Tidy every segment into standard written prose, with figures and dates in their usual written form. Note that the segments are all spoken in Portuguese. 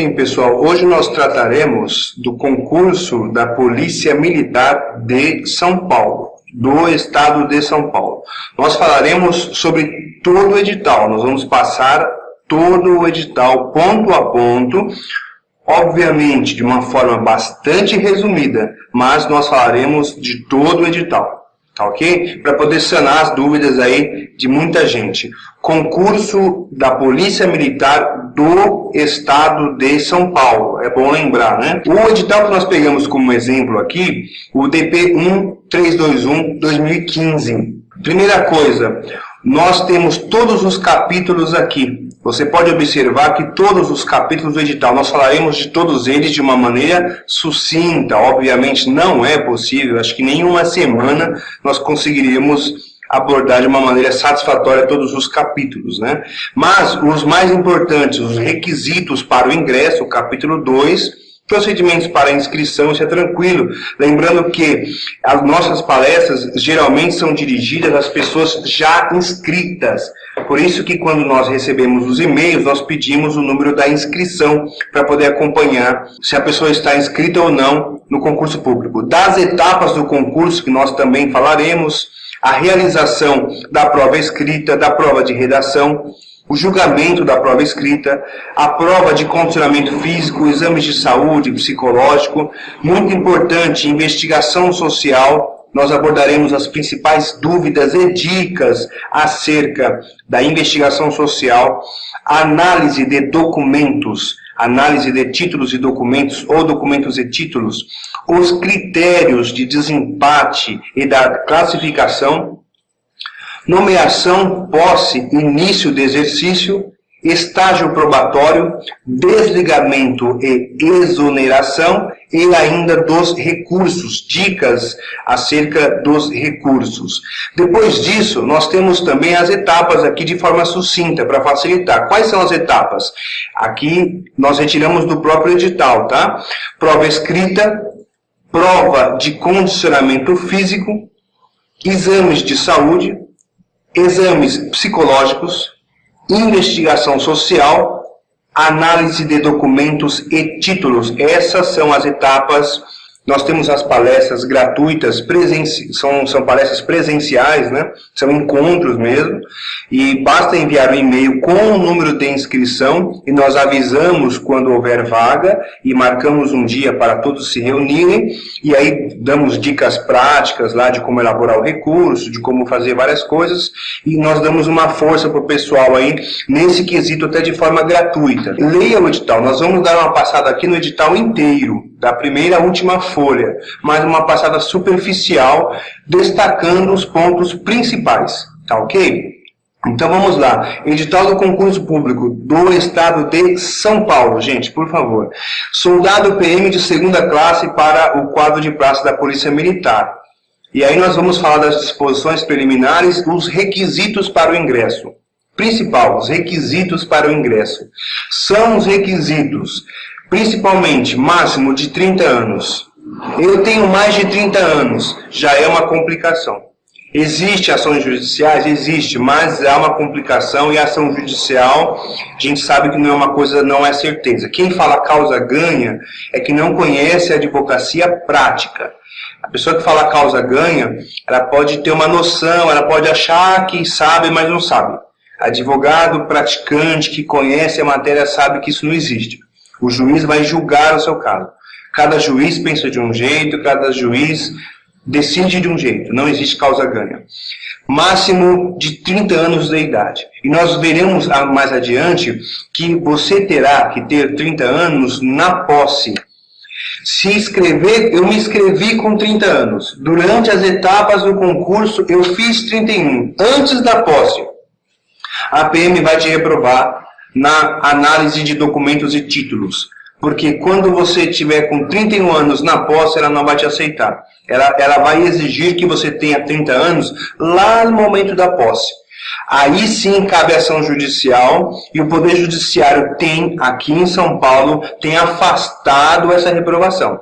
Bem, pessoal, hoje nós trataremos do concurso da Polícia Militar de São Paulo, do estado de São Paulo. Nós falaremos sobre todo o edital, nós vamos passar todo o edital ponto a ponto, obviamente de uma forma bastante resumida, mas nós falaremos de todo o edital. Tá ok? Para poder sanar as dúvidas aí de muita gente. Concurso da Polícia Militar do Estado de São Paulo. É bom lembrar, né? O edital que nós pegamos como exemplo aqui, o DP 1321-2015. Primeira coisa, nós temos todos os capítulos aqui. Você pode observar que todos os capítulos do edital, nós falaremos de todos eles de uma maneira sucinta. Obviamente não é possível, acho que nem uma semana nós conseguiríamos abordar de uma maneira satisfatória todos os capítulos, né? Mas os mais importantes, os requisitos para o ingresso, o capítulo 2, procedimentos para inscrição, isso é tranquilo. Lembrando que as nossas palestras geralmente são dirigidas às pessoas já inscritas. Por isso que quando nós recebemos os e-mails, nós pedimos o número da inscrição para poder acompanhar se a pessoa está inscrita ou não no concurso público. Das etapas do concurso, que nós também falaremos, a realização da prova escrita, da prova de redação, o julgamento da prova escrita, a prova de condicionamento físico, exames de saúde, psicológico, muito importante, investigação social. Nós abordaremos as principais dúvidas e dicas acerca da investigação social, análise de documentos, análise de títulos e documentos ou documentos e títulos, os critérios de desempate e da classificação, nomeação, posse, início de exercício, estágio probatório, desligamento e exoneração e ainda dos recursos, dicas acerca dos recursos. Depois disso, nós temos também as etapas aqui de forma sucinta para facilitar. Quais são as etapas? Aqui nós retiramos do próprio edital, tá? Prova escrita, prova de condicionamento físico, exames de saúde, exames psicológicos, investigação social, análise de documentos e títulos. Essas são as etapas. Nós temos as palestras gratuitas, são palestras presenciais, né? São encontros mesmo, e basta enviar um e-mail com o número de inscrição e nós avisamos quando houver vaga e marcamos um dia para todos se reunirem e aí damos dicas práticas lá de como elaborar o recurso, de como fazer várias coisas e nós damos uma força para o pessoal aí nesse quesito até de forma gratuita. Leia o edital, nós vamos dar uma passada aqui no edital inteiro, da primeira à última folha, mas uma passada superficial, destacando os pontos principais, tá ok? Então vamos lá, edital do concurso público do estado de São Paulo, gente, por favor. Soldado PM de segunda classe para o quadro de praça da Polícia Militar. E aí nós vamos falar das disposições preliminares, os requisitos para o ingresso. Principal, os requisitos para o ingresso. São os requisitos, principalmente, máximo de 30 anos. Eu tenho mais de 30 anos, já é uma complicação. Existe ações judiciais? Existe, mas há uma complicação e a ação judicial, a gente sabe que não é uma coisa, não é certeza. Quem fala causa ganha é que não conhece a advocacia prática. A pessoa que fala causa ganha, ela pode ter uma noção, ela pode achar que sabe, mas não sabe. Advogado praticante que conhece a matéria sabe que isso não existe. O juiz vai julgar o seu caso. Cada juiz pensa de um jeito, cada juiz decide de um jeito. Não existe causa ganha. Máximo de 30 anos de idade. E nós veremos mais adiante que você terá que ter 30 anos na posse. Se inscrever, eu me inscrevi com 30 anos. Durante as etapas do concurso, eu fiz 31. Antes da posse, a PM vai te reprovar na análise de documentos e títulos. Porque quando você tiver com 31 anos na posse, ela não vai te aceitar. Ela vai exigir que você tenha 30 anos lá no momento da posse. Aí sim cabe ação judicial e o Poder Judiciário tem, aqui em São Paulo, tem afastado essa reprovação.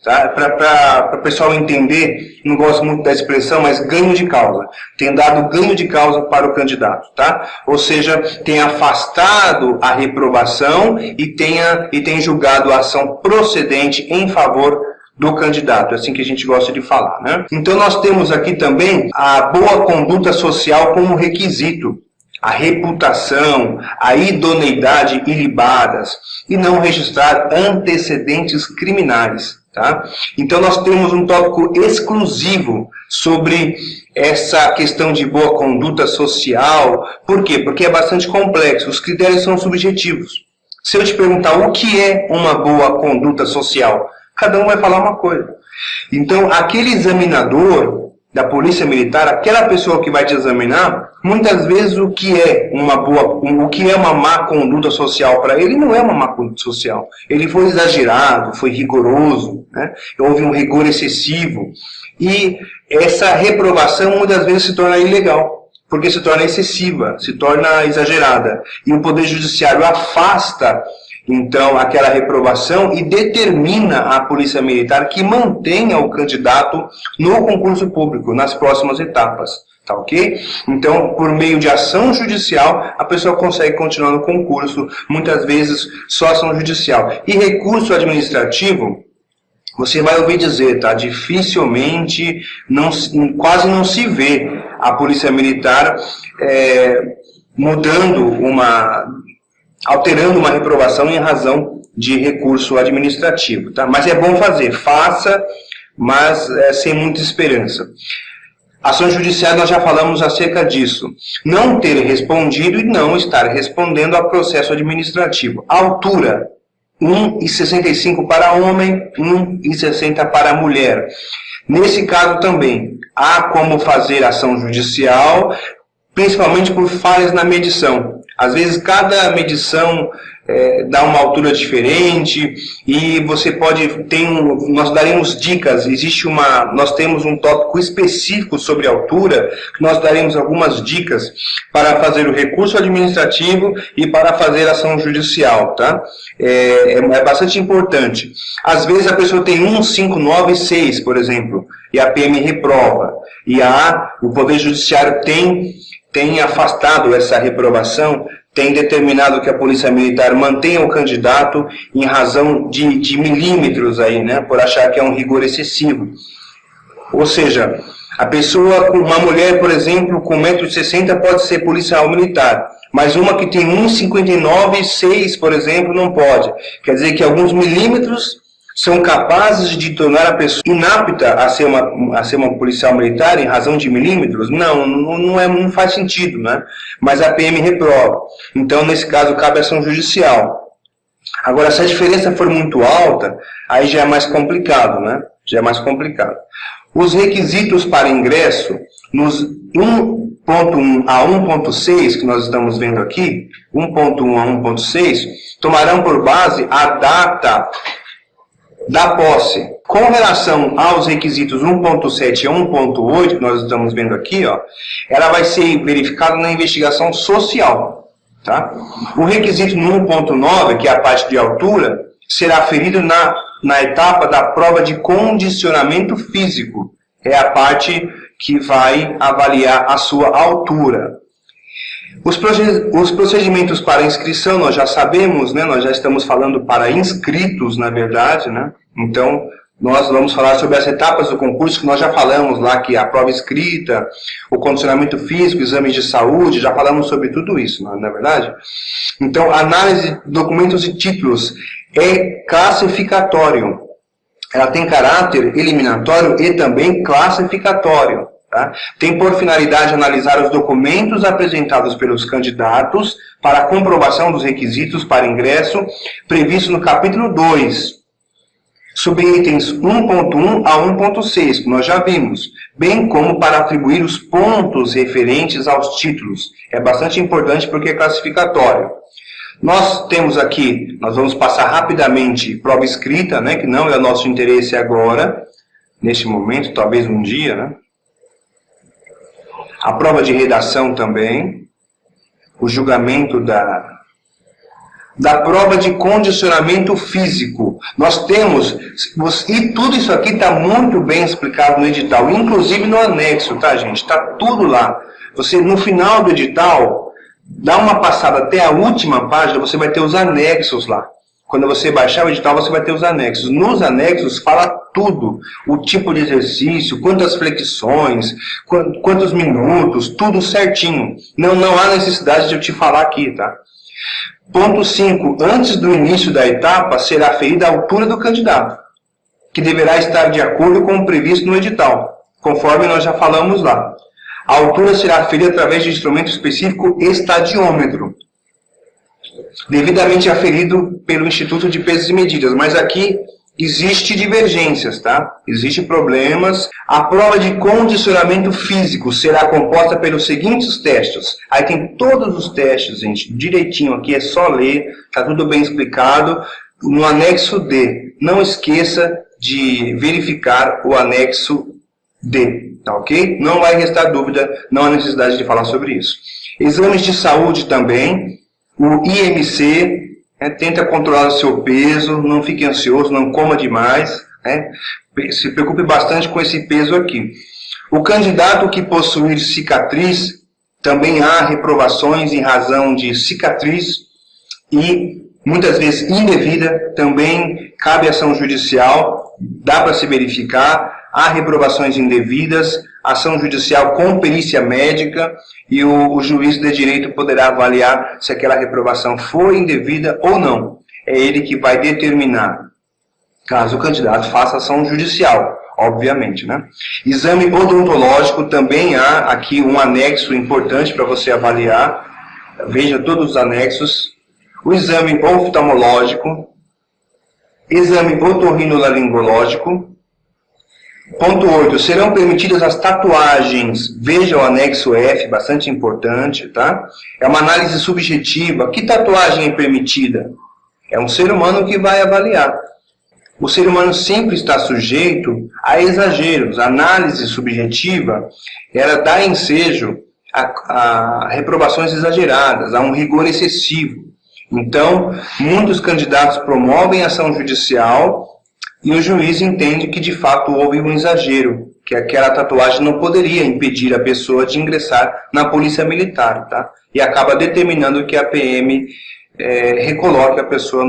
Tá? Para o pessoal entender, não gosto muito da expressão, mas ganho de causa. Tem dado ganho de causa para o candidato. Tá? Ou seja, tem afastado a reprovação e tem julgado a ação procedente em favor do candidato. É assim que a gente gosta de falar. Né? Então nós temos aqui também a boa conduta social como requisito. A reputação, a idoneidade ilibadas e não registrar antecedentes criminais. Tá? Então nós temos um tópico exclusivo sobre essa questão de boa conduta social. Por quê? Porque é bastante complexo, os critérios são subjetivos. Se eu te perguntar o que é uma boa conduta social, cada um vai falar uma coisa. Então aquele examinador da polícia militar, aquela pessoa que vai te examinar, muitas vezes o que é uma má conduta social para ele não é uma má conduta social. Ele foi exagerado, foi rigoroso, né? Houve um rigor excessivo. E essa reprovação muitas vezes se torna ilegal, porque se torna excessiva, se torna exagerada. E o Poder Judiciário afasta então aquela reprovação e determina à Polícia Militar que mantenha o candidato no concurso público, nas próximas etapas. Tá ok? Então, por meio de ação judicial, a pessoa consegue continuar no concurso, muitas vezes só ação judicial. E recurso administrativo, você vai ouvir dizer, tá? Dificilmente, quase não se vê a Polícia Militar alterando uma reprovação em razão de recurso administrativo. Tá? Mas é bom fazer, faça, mas sem muita esperança. Ações judiciais, nós já falamos acerca disso. Não ter respondido e não estar respondendo a processo administrativo. Altura, 1,65 para homem, 1,60 para mulher. Nesse caso também, há como fazer ação judicial, principalmente por falhas na medição. Às vezes cada medição dá uma altura diferente e você pode nós daremos dicas. Nós temos um tópico específico sobre altura que nós daremos algumas dicas para fazer o recurso administrativo e para fazer a ação judicial, tá? É bastante importante. Às vezes a pessoa tem 1,596, por exemplo, e a PM reprova e o Poder Judiciário tem afastado essa reprovação, tem determinado que a Polícia Militar mantenha o candidato em razão de milímetros aí, né, por achar que é um rigor excessivo. Ou seja, uma mulher, por exemplo, com 1,60 m pode ser policial militar, mas uma que tem 1,59,6, por exemplo, não pode. Quer dizer que alguns milímetros são capazes de tornar a pessoa inapta a ser uma policial militar em razão de milímetros? Não faz sentido, né? Mas a PM reprova. Então, nesse caso, cabe ação judicial. Agora, se a diferença for muito alta, aí já é mais complicado, né? Já é mais complicado. Os requisitos para ingresso, nos 1.1 a 1.6, que nós estamos vendo aqui, 1.1 a 1.6, tomarão por base a data da posse. Com relação aos requisitos 1.7 a 1.8, que nós estamos vendo aqui, ela vai ser verificada na investigação social. Tá? O requisito no 1.9, que é a parte de altura, será aferido na etapa da prova de condicionamento físico. É a parte que vai avaliar a sua altura. Os procedimentos para inscrição nós já sabemos, né? Nós já estamos falando para inscritos, na verdade, né? Então, nós vamos falar sobre as etapas do concurso, que nós já falamos lá, que a prova escrita, o condicionamento físico, exames de saúde, já falamos sobre tudo isso, não é verdade? Então, análise de documentos e títulos é classificatório. Ela tem caráter eliminatório e também classificatório. Tá? Tem por finalidade analisar os documentos apresentados pelos candidatos para a comprovação dos requisitos para ingresso previsto no capítulo 2, subitens 1.1 a 1.6, que nós já vimos, bem como para atribuir os pontos referentes aos títulos. É bastante importante porque é classificatório. Nós temos aqui, nós vamos passar rapidamente prova escrita, né, que não é o nosso interesse agora, neste momento, talvez um dia, né? A prova de redação também, o julgamento da prova de condicionamento físico. Nós temos, e tudo isso aqui está muito bem explicado no edital, inclusive no anexo, tá, gente? Está tudo lá. Você, no final do edital, dá uma passada até a última página, você vai ter os anexos lá. Quando você baixar o edital, você vai ter os anexos. Nos anexos fala tudo. O tipo de exercício, quantas flexões, quantos minutos, tudo certinho. Não há necessidade de eu te falar aqui, tá? Ponto 5. Antes do início da etapa, será ferida a altura do candidato, que deverá estar de acordo com o previsto no edital, conforme nós já falamos lá. A altura será ferida através de instrumento específico estadiômetro, devidamente aferido pelo Instituto de Pesos e Medidas, mas aqui existe divergências, tá? Existem problemas. A prova de condicionamento físico será composta pelos seguintes testes. Aí tem todos os testes, gente, direitinho aqui, é só ler, tá tudo bem explicado. No anexo D, não esqueça de verificar o anexo D, tá ok? Não vai restar dúvida, não há necessidade de falar sobre isso. Exames de saúde também. O IMC, tenta controlar o seu peso, não fique ansioso, não coma demais, se preocupe bastante com esse peso aqui. O candidato que possuir cicatriz, também há reprovações em razão de cicatriz e muitas vezes indevida, também cabe ação judicial, dá para se verificar, há reprovações indevidas, ação judicial com perícia médica, e o juiz de direito poderá avaliar se aquela reprovação foi indevida ou não. É ele que vai determinar, caso o candidato faça ação judicial, obviamente, né? Exame odontológico, também há aqui um anexo importante para você avaliar. Veja todos os anexos. O exame oftalmológico, exame otorrinolaringológico. Ponto 8. Serão permitidas as tatuagens. Veja o anexo F, bastante importante, tá? É uma análise subjetiva. Que tatuagem é permitida? É um ser humano que vai avaliar. O ser humano sempre está sujeito a exageros. A análise subjetiva, ela dá ensejo a reprovações exageradas, a um rigor excessivo. Então, muitos candidatos promovem ação judicial e o juiz entende que de fato houve um exagero, que aquela tatuagem não poderia impedir a pessoa de ingressar na polícia militar, tá? E acaba determinando que a PM recoloque a pessoa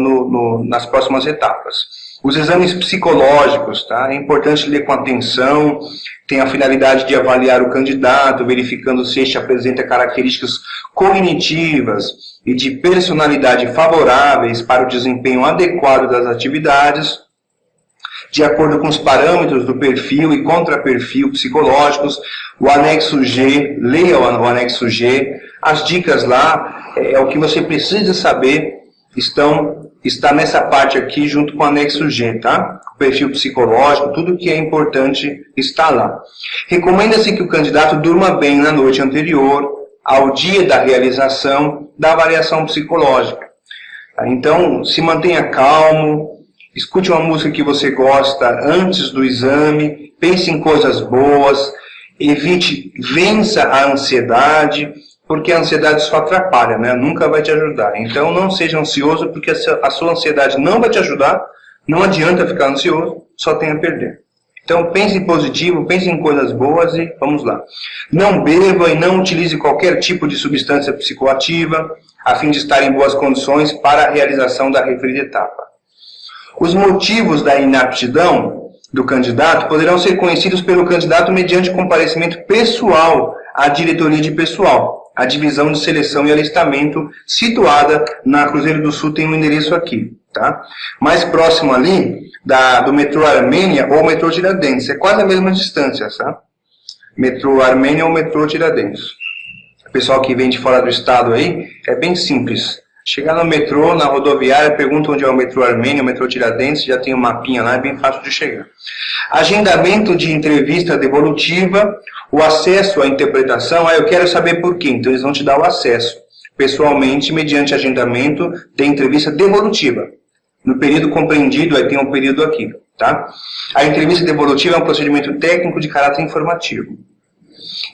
nas próximas etapas. Os exames psicológicos, tá? É importante ler com atenção, tem a finalidade de avaliar o candidato, verificando se este apresenta características cognitivas e de personalidade favoráveis para o desempenho adequado das atividades, de acordo com os parâmetros do perfil e contraperfil psicológicos. O anexo G, leia o anexo G, as dicas lá, é o que você precisa saber, está nessa parte aqui junto com o anexo G, tá? O perfil psicológico, tudo que é importante está lá. Recomenda-se que o candidato durma bem na noite anterior, ao dia da realização da avaliação psicológica. Então, se mantenha calmo, escute uma música que você gosta antes do exame, pense em coisas boas, vença a ansiedade, porque a ansiedade só atrapalha, né? Nunca vai te ajudar. Então não seja ansioso, porque a sua ansiedade não vai te ajudar, não adianta ficar ansioso, só tem a perder. Então pense em positivo, pense em coisas boas e vamos lá. Não beba e não utilize qualquer tipo de substância psicoativa, a fim de estar em boas condições para a realização da referida etapa. Os motivos da inaptidão do candidato poderão ser conhecidos pelo candidato mediante comparecimento pessoal à diretoria de pessoal. A divisão de seleção e alistamento situada na Cruzeiro do Sul tem um endereço aqui, tá? Mais próximo ali do metrô Armênia ou metrô Tiradentes. É quase a mesma distância, tá? Metrô Armênia ou metrô Tiradentes. O pessoal que vem de fora do estado aí, é bem simples. Chegar no metrô, na rodoviária, pergunta onde é o metrô Armênia, o metrô Tiradentes, já tem um mapinha lá, é bem fácil de chegar. Agendamento de entrevista devolutiva, o acesso à interpretação, eu quero saber por quê, então eles vão te dar o acesso, pessoalmente, mediante agendamento de entrevista devolutiva. No período compreendido, aí tem um período aqui, tá? A entrevista devolutiva é um procedimento técnico de caráter informativo.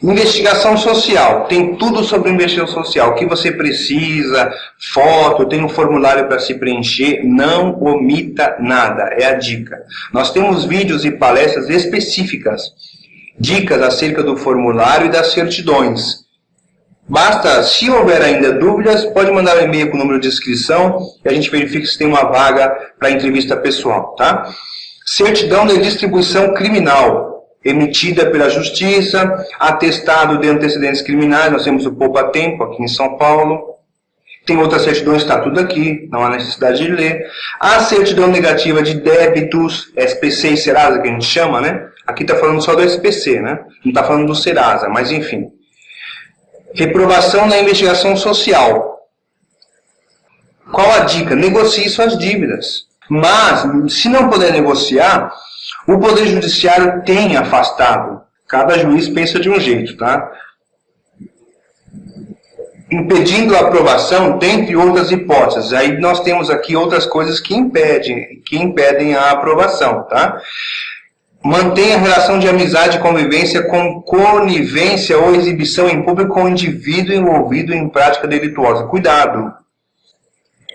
Investigação social, tem tudo sobre investigação social, o que você precisa, foto, tem um formulário para se preencher, não omita nada, é a dica. Nós temos vídeos e palestras específicas, dicas acerca do formulário e das certidões. Basta, se houver ainda dúvidas, pode mandar um e-mail com o número de inscrição e a gente verifica se tem uma vaga para entrevista pessoal, tá? Certidão de distribuição criminal, emitida pela Justiça, atestado de antecedentes criminais, nós temos o Poupa Tempo aqui em São Paulo. Tem outras certidões, está tudo aqui, não há necessidade de ler. A certidão negativa de débitos, SPC e Serasa, que a gente chama, né? Aqui está falando só do SPC, né? Não está falando do Serasa, mas enfim. Reprovação na investigação social. Qual a dica? Negocie suas dívidas. Mas, se não puder negociar, o Poder Judiciário tem afastado. Cada juiz pensa de um jeito, tá? Impedindo a aprovação, dentre outras hipóteses. Aí nós temos aqui outras coisas que impedem a aprovação, tá? Mantenha relação de amizade e convivência com conivência ou exibição em público com o indivíduo envolvido em prática delituosa. Cuidado.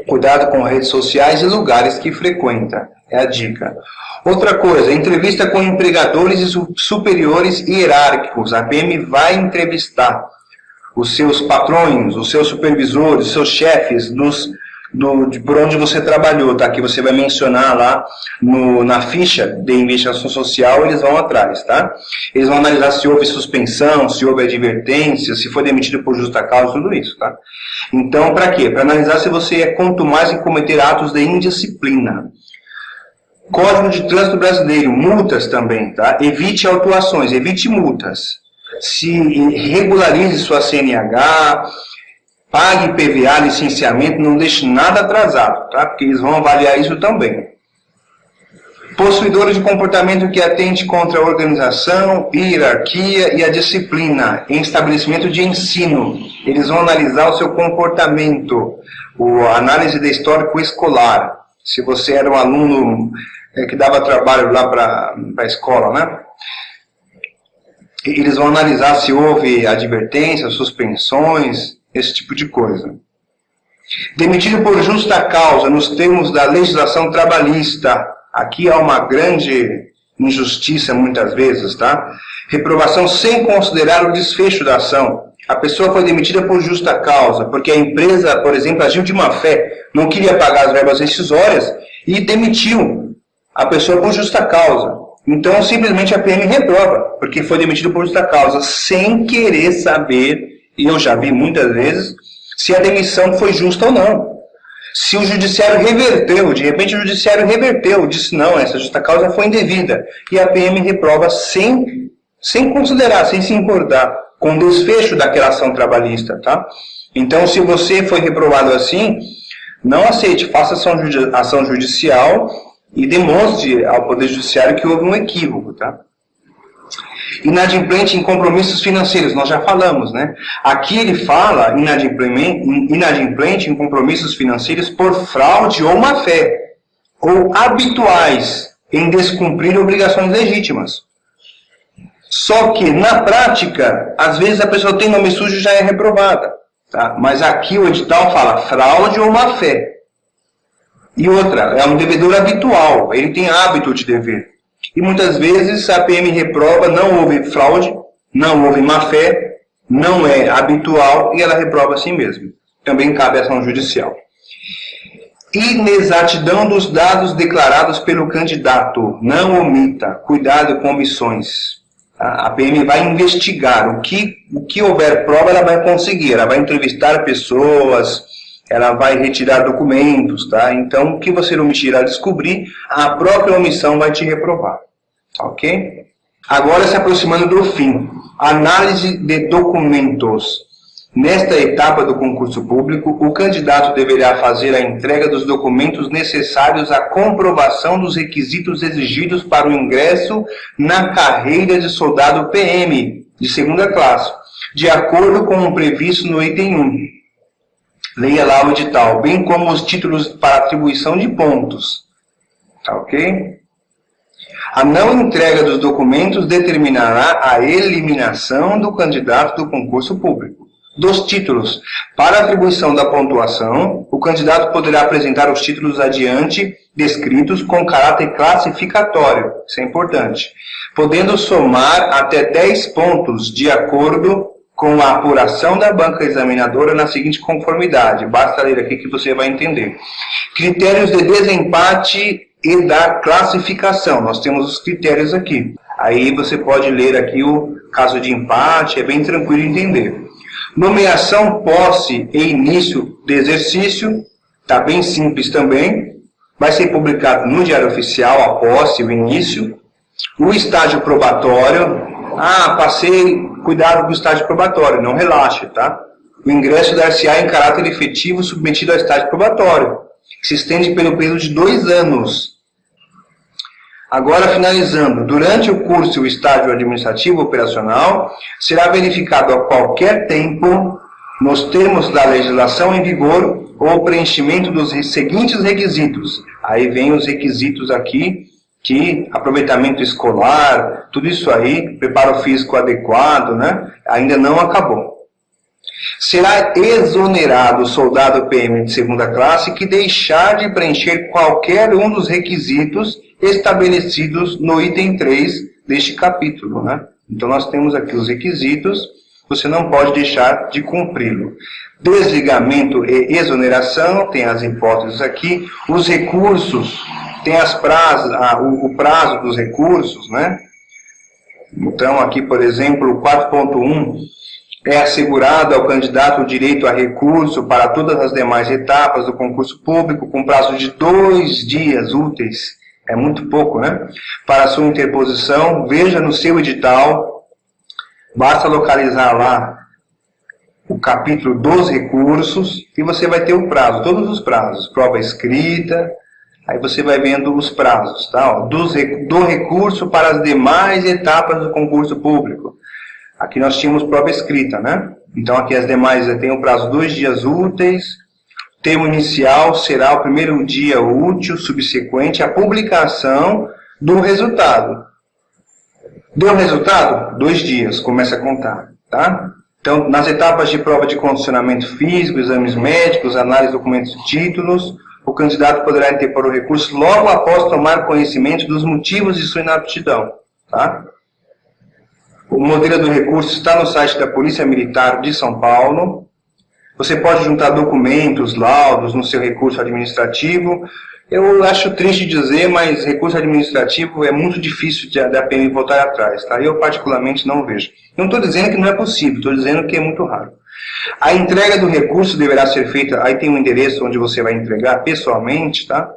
Cuidado com redes sociais e lugares que frequenta. É a dica. Outra coisa, entrevista com empregadores e superiores hierárquicos. A PM vai entrevistar os seus patrões, os seus supervisores, os seus chefes por onde você trabalhou, tá? Que você vai mencionar lá na ficha de investigação social, eles vão atrás, tá? Eles vão analisar se houve suspensão, se houve advertência, se foi demitido por justa causa, tudo isso, tá? Então, para quê? Para analisar se você é contumaz em cometer atos de indisciplina. Código de Trânsito Brasileiro, multas também, tá? Evite autuações, evite multas. Se regularize sua CNH, pague PVA, licenciamento, não deixe nada atrasado, tá? Porque eles vão avaliar isso também. Possuidores de comportamento que atente contra a organização, hierarquia e a disciplina em estabelecimento de ensino. Eles vão analisar o seu comportamento, a análise de histórico escolar. Se você era um aluno que dava trabalho lá para a escola, né? Eles vão analisar se houve advertências, suspensões, esse tipo de coisa. Demitido por justa causa, nos termos da legislação trabalhista. Aqui há uma grande injustiça muitas vezes, tá? Reprovação sem considerar o desfecho da ação. A pessoa foi demitida por justa causa, porque a empresa, por exemplo, agiu de má fé, não queria pagar as verbas rescisórias e demitiu a pessoa por justa causa. Então, simplesmente a PM reprova, porque foi demitido por justa causa, sem querer saber, e eu já vi muitas vezes, se a demissão foi justa ou não. Se o judiciário reverteu, de repente o judiciário reverteu, disse não, essa justa causa foi indevida, e a PM reprova sem considerar, sem se importar com o desfecho daquela ação trabalhista, tá? Então, se você foi reprovado assim, não aceite, faça ação judicial e demonstre ao Poder Judiciário que houve um equívoco, tá? Inadimplente em compromissos financeiros, nós já falamos, né? Aqui ele fala inadimplente em compromissos financeiros por fraude ou má-fé, ou habituais em descumprir obrigações legítimas. Só que, na prática, às vezes a pessoa tem nome sujo e já é reprovada, tá? Mas aqui o edital fala fraude ou má-fé. E outra, é um devedor habitual, ele tem hábito de dever. E muitas vezes a PM reprova, não houve fraude, não houve má-fé, não é habitual e ela reprova assim mesmo. Também cabe ação judicial. Inexatidão dos dados declarados pelo candidato. Não omita, cuidado com omissões. A PM vai investigar, o que houver prova ela vai conseguir, ela vai entrevistar pessoas, ela vai retirar documentos, tá? Então, o que você omitir a descobrir, a própria omissão vai te reprovar, ok? Agora, se aproximando do fim, análise de documentos. Nesta etapa do concurso público, o candidato deverá fazer a entrega dos documentos necessários à comprovação dos requisitos exigidos para o ingresso na carreira de soldado PM, de segunda classe, de acordo com o previsto no item 1. Leia lá o edital, bem como os títulos para atribuição de pontos. Tá ok? A não entrega dos documentos determinará a eliminação do candidato do concurso público. Dos títulos. Para a atribuição da pontuação, o candidato poderá apresentar os títulos adiante descritos com caráter classificatório. Isso é importante. Podendo somar até 10 pontos de acordo com a apuração da banca examinadora na seguinte conformidade. Basta ler aqui que você vai entender. Critérios de desempate e da classificação. Nós temos os critérios aqui. Aí você pode ler aqui o caso de empate, é bem tranquilo de entender. Nomeação, posse e início de exercício, está bem simples também. Vai ser publicado no Diário Oficial a posse, o início. O estágio probatório. Passei, cuidado com o estágio probatório, não relaxe, tá? O ingresso dar-se-á em caráter efetivo submetido ao estágio probatório, que se estende pelo período de 2 anos. Agora, finalizando, durante o curso e o estágio administrativo operacional, será verificado a qualquer tempo, nos termos da legislação em vigor, o preenchimento dos seguintes requisitos. Aí vem os requisitos aqui, que aproveitamento escolar, tudo isso aí, preparo físico adequado, né? Ainda não acabou. Será exonerado o soldado PM de segunda classe que deixar de preencher qualquer um dos requisitos estabelecidos no item 3 deste capítulo, né? Então nós temos aqui os requisitos, você não pode deixar de cumpri-lo. Desligamento e exoneração, tem as hipóteses aqui, os recursos, tem o prazo dos recursos, né? Então aqui, por exemplo, o 4.1 é assegurado ao candidato o direito a recurso para todas as demais etapas do concurso público com prazo de 2 dias úteis. É muito pouco, né? Para sua interposição, veja no seu edital, basta localizar lá o capítulo dos recursos e você vai ter o prazo, todos os prazos, prova escrita, aí você vai vendo os prazos, tá? Do recurso para as demais etapas do concurso público. Aqui nós tínhamos prova escrita, né? Então aqui as demais tem o prazo 2 dias úteis. Termo inicial será o primeiro dia útil subsequente à publicação do resultado. Deu resultado? 2 dias, começa a contar, tá? Então, nas etapas de prova de condicionamento físico, exames médicos, análise de documentos e títulos, o candidato poderá interpor o recurso logo após tomar conhecimento dos motivos de sua inaptidão, tá? O modelo do recurso está no site da Polícia Militar de São Paulo. Você pode juntar documentos, laudos no seu recurso administrativo. Eu acho triste dizer, mas recurso administrativo é muito difícil da PM voltar atrás, tá? Eu particularmente não vejo. Não estou dizendo que não é possível, estou dizendo que é muito raro. A entrega do recurso deverá ser feita, aí tem um endereço onde você vai entregar pessoalmente, tá?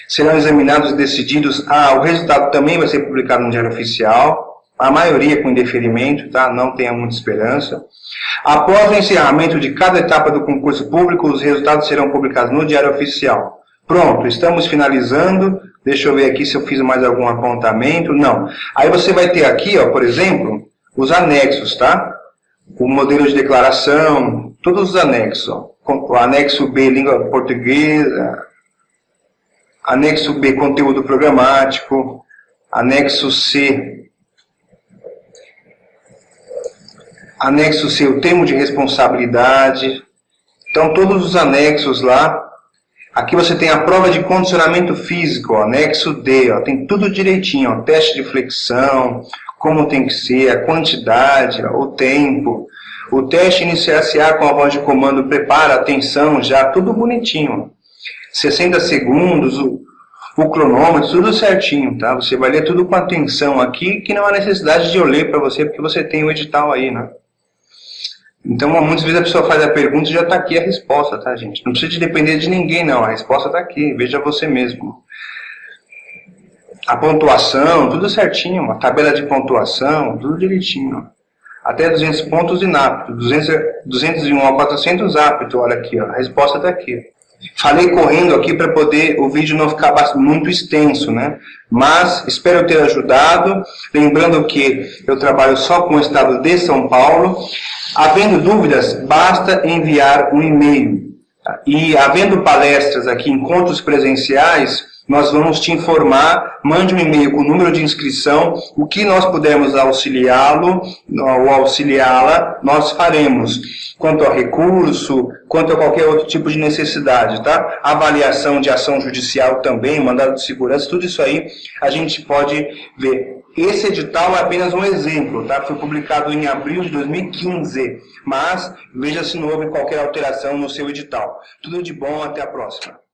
Serão examinados e decididos, o resultado também vai ser publicado no Diário Oficial, a maioria com indeferimento, tá? Não tenha muita esperança. Após o encerramento de cada etapa do concurso público, os resultados serão publicados no Diário Oficial. Pronto, estamos finalizando. Deixa eu ver aqui se eu fiz mais algum apontamento. Não. Aí você vai ter aqui, ó, por exemplo, os anexos, tá? O modelo de declaração, todos os anexos. Ó. O anexo B, língua portuguesa. Anexo B, conteúdo programático. Anexo C, o termo de responsabilidade. Então, todos os anexos lá. Aqui você tem a prova de condicionamento físico, ó, anexo D, ó, tem tudo direitinho, ó, teste de flexão, como tem que ser, a quantidade, ó, o tempo. O teste iniciar-se-á com a voz de comando, prepara, atenção, já, tudo bonitinho. Ó. 60 segundos, o cronômetro, tudo certinho, tá? Você vai ler tudo com atenção aqui, que não há necessidade de eu ler para você, porque você tem o edital aí, né? Então, muitas vezes a pessoa faz a pergunta e já está aqui a resposta, tá, gente? Não precisa de depender de ninguém, não. A resposta está aqui, veja você mesmo. A pontuação, tudo certinho. A tabela de pontuação, tudo direitinho. Até 200 pontos inapto. 201 a 400 apto, olha aqui, ó. A resposta está aqui. Falei correndo aqui para poder o vídeo não ficar muito extenso, né? Mas espero ter ajudado. Lembrando que eu trabalho só com o estado de São Paulo. Havendo dúvidas, basta enviar um e-mail. E havendo palestras aqui, encontros presenciais, nós vamos te informar, mande um e-mail com o número de inscrição, o que nós pudermos auxiliá-lo ou auxiliá-la, nós faremos. Quanto ao recurso, quanto a qualquer outro tipo de necessidade, tá? Avaliação de ação judicial também, mandado de segurança, tudo isso aí a gente pode ver. Esse edital é apenas um exemplo, tá? Foi publicado em abril de 2015, mas veja se não houve qualquer alteração no seu edital. Tudo de bom, até a próxima.